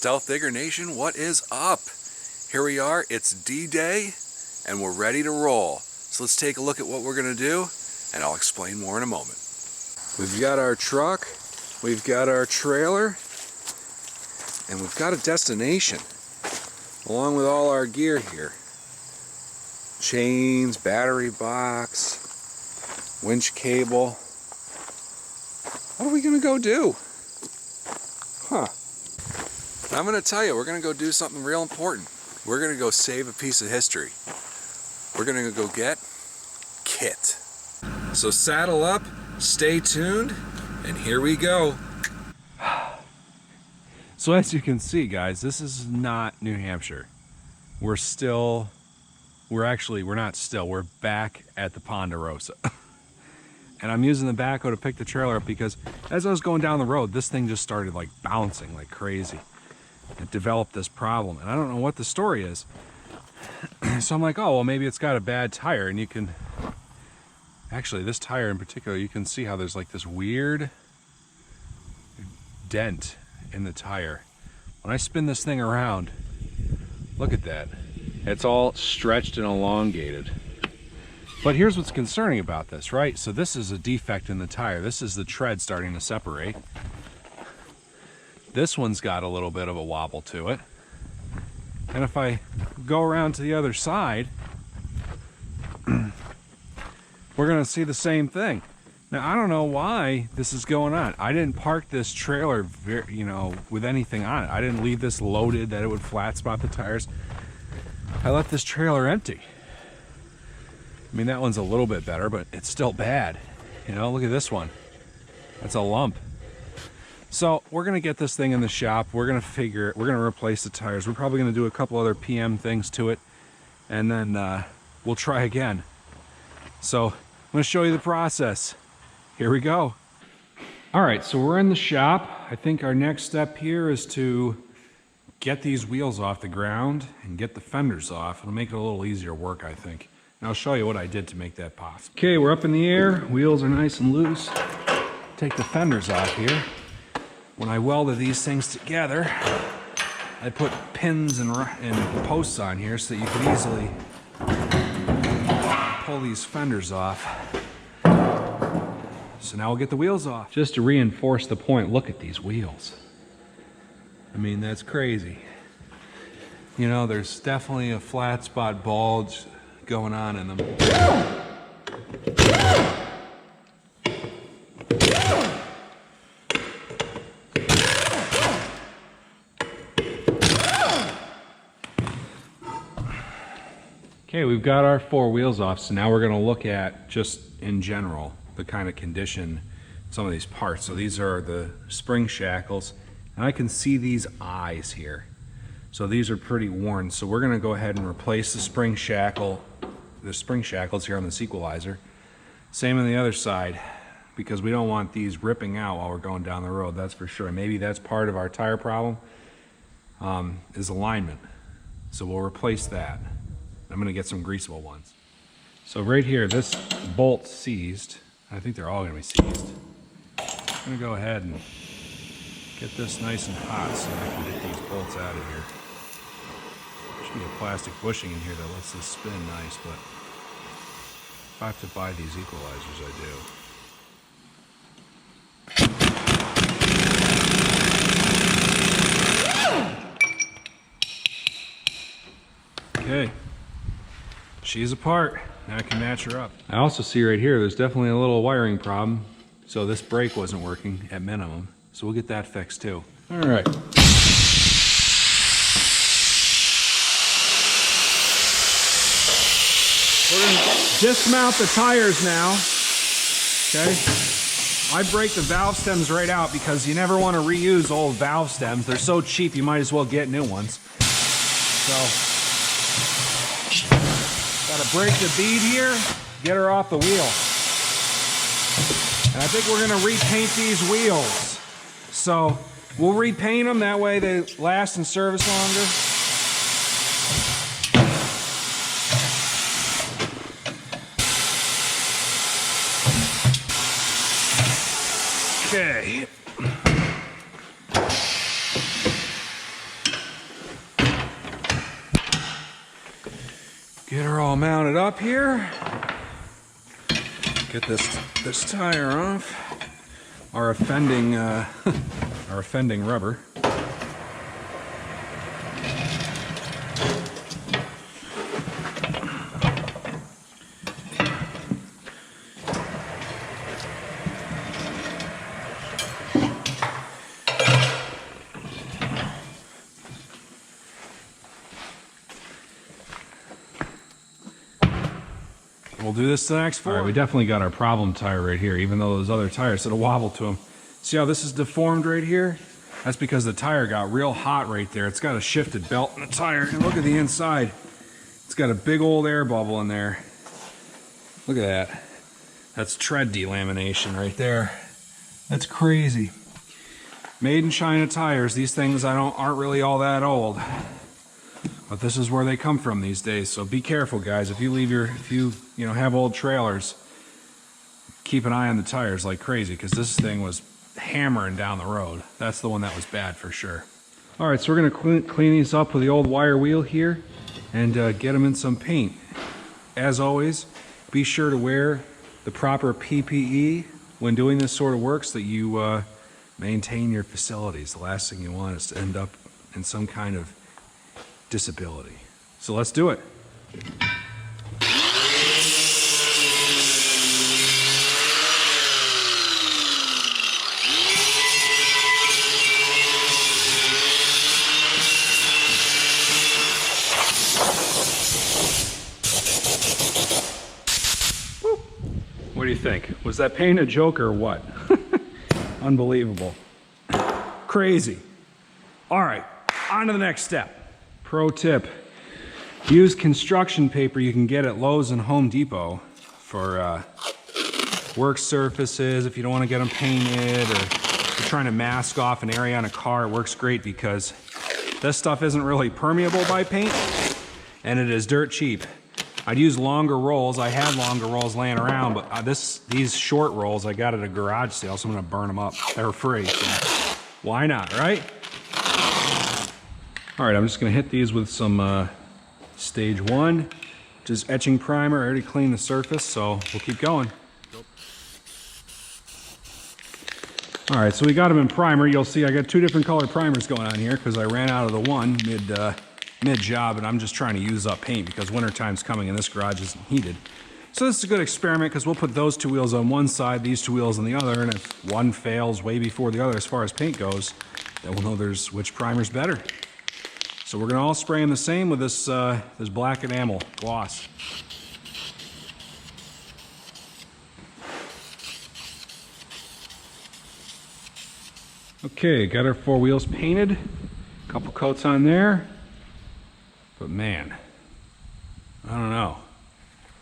Stealth Digger Nation, what is up? Here we are, it's D-Day, and we're ready to roll. So let's take a look at what we're gonna do, and I'll explain more in a moment. We've got our truck, we've got our trailer, and we've got a destination, along with all our gear here. Chains, battery box, winch cable. What are we gonna go do? Huh. I'm gonna tell you, we're gonna go do something real important. We're gonna go save a piece of history. We're gonna go get KITT. So saddle up, stay tuned, and here we go. So as you can see, guys, this is not New Hampshire. We're back at the Ponderosa. And I'm using the backhoe to pick the trailer up because as I was going down the road, this thing just started like bouncing like crazy. It developed this problem, and I don't know what the story is. So I'm like, oh, well, maybe it's got a bad tire, and you can... Actually, this tire in particular, you can see how there's like this weird dent in the tire. When I spin this thing around, look at that. It's all stretched and elongated. But here's what's concerning about this, right? So this is a defect in the tire. This is the tread starting to separate. This one's got a little bit of a wobble to it. And if I go around to the other side, we're gonna see the same thing. Now, I don't know why this is going on. I didn't park this trailer, with anything on it. I didn't leave this loaded that it would flat spot the tires. I left this trailer empty. I mean, that one's a little bit better, but it's still bad. Look at this one. That's a lump. So we're gonna get this thing in the shop. We're gonna replace the tires. We're probably gonna do a couple other PM things to it, and then we'll try again. So I'm gonna show you the process. Here we go. All right, so we're in the shop. I think our next step here is to get these wheels off the ground and get the fenders off. It'll make it a little easier work, I think. And I'll show you what I did to make that possible. Okay, we're up in the air. Wheels are nice and loose. Take the fenders off here. When I welded these things together, I put pins and posts on here so that you could easily pull these fenders off. So now we'll get the wheels off. Just to reinforce the point, look at these wheels. I mean, that's crazy. There's definitely a flat spot bulge going on in them. Okay, we've got our four wheels off, so now we're going to look at, just in general, the kind of condition some of these parts. So these are the spring shackles, and I can see these eyes here. So these are pretty worn. So we're going to go ahead and replace the spring shackles here on this equalizer. Same on the other side, because we don't want these ripping out while we're going down the road, that's for sure. Maybe that's part of our tire problem, is alignment. So we'll replace that. I'm going to get some greasable ones. So right here, this bolt's seized. I think they're all going to be seized. I'm going to go ahead and get this nice and hot so I can get these bolts out of here. There should be a plastic bushing in here that lets this spin nice, but if I have to buy these equalizers, I do. Okay. She's apart. Now I can match her up. I also see right here, there's definitely a little wiring problem. So this brake wasn't working at minimum. So we'll get that fixed too. All right. We're gonna dismount the tires now. Okay. I break the valve stems right out because you never want to reuse old valve stems. They're so cheap, you might as well get new ones. So, gotta break the bead here, get her off the wheel. And I think we're gonna repaint these wheels. So we'll repaint them, that way they last and service longer. Okay. they're all mounted up here. Get this tire off. Our offending rubber. We'll do this to the next four. All right, we definitely got our problem tire right here, even though those other tires had a wobble to them. See how this is deformed right here? That's because the tire got real hot right there. It's got a shifted belt in the tire. And look at the inside. It's got a big old air bubble in there. Look at that. That's tread delamination right there. That's crazy. Made in China tires. These things aren't really all that old. But this is where they come from these days, so be careful, guys. If you have old trailers, keep an eye on the tires like crazy, because this thing was hammering down the road. That's the one that was bad for sure. All right, so we're gonna clean these up with the old wire wheel here and get them in some paint. As always, be sure to wear the proper PPE when doing this sort of work so that you maintain your facilities. The last thing you want is to end up in some kind of disability. So let's do it. What do you think? Was that paint a joke or what? Unbelievable. Crazy. All right, on to the next step. Pro tip, use construction paper you can get at Lowe's and Home Depot for work surfaces. If you don't want to get them painted, or if you're trying to mask off an area on a car, it works great because this stuff isn't really permeable by paint and it is dirt cheap. I'd use longer rolls. I had longer rolls laying around, but these short rolls I got at a garage sale, so I'm gonna burn them up. They're free, so why not, right? All right, I'm just gonna hit these with some stage 1, which is etching primer. I already cleaned the surface, so we'll keep going. All right, so we got them in primer. You'll see I got 2 different color primers going on here because I ran out of the one mid-job, and I'm just trying to use up paint because wintertime's coming and this garage isn't heated. So this is a good experiment because we'll put those 2 wheels on one side, these 2 wheels on the other, and if one fails way before the other as far as paint goes, then we'll know which primer's better. So we're gonna all spray them the same with this black enamel gloss. Okay, got our 4 wheels painted. A couple coats on there. But man, I don't know.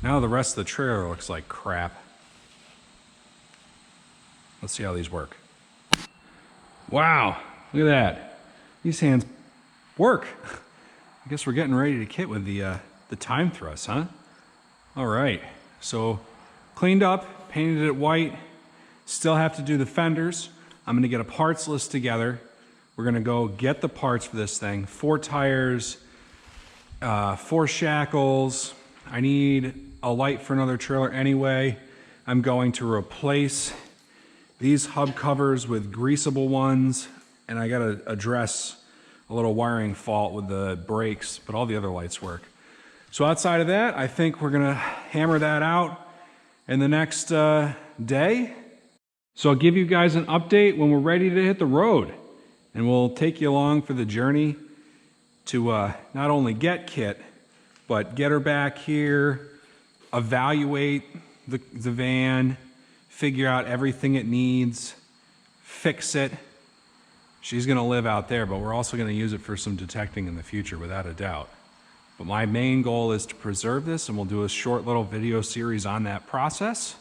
Now the rest of the trailer looks like crap. Let's see how these work. Wow, look at that. These hands work. I guess we're getting ready to kit with the time thrust, huh? All right, so cleaned up, painted it white. Still have to do the fenders. I'm gonna get a parts list together. We're gonna go get the parts for this thing. 4 tires, 4 shackles. I need a light for another trailer anyway. I'm going to replace these hub covers with greasable ones, and I gotta address a little wiring fault with the brakes, but all the other lights work. So outside of that, I think we're gonna hammer that out in the next day. So I'll give you guys an update when we're ready to hit the road, and we'll take you along for the journey to not only get KITT, but get her back here, evaluate the van, figure out everything it needs, fix it. She's gonna live out there, but we're also gonna use it for some detecting in the future, without a doubt. But my main goal is to preserve this, and we'll do a short little video series on that process,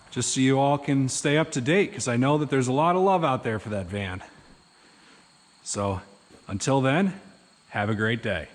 just so you all can stay up to date, because I know that there's a lot of love out there for that van. So until then, have a great day.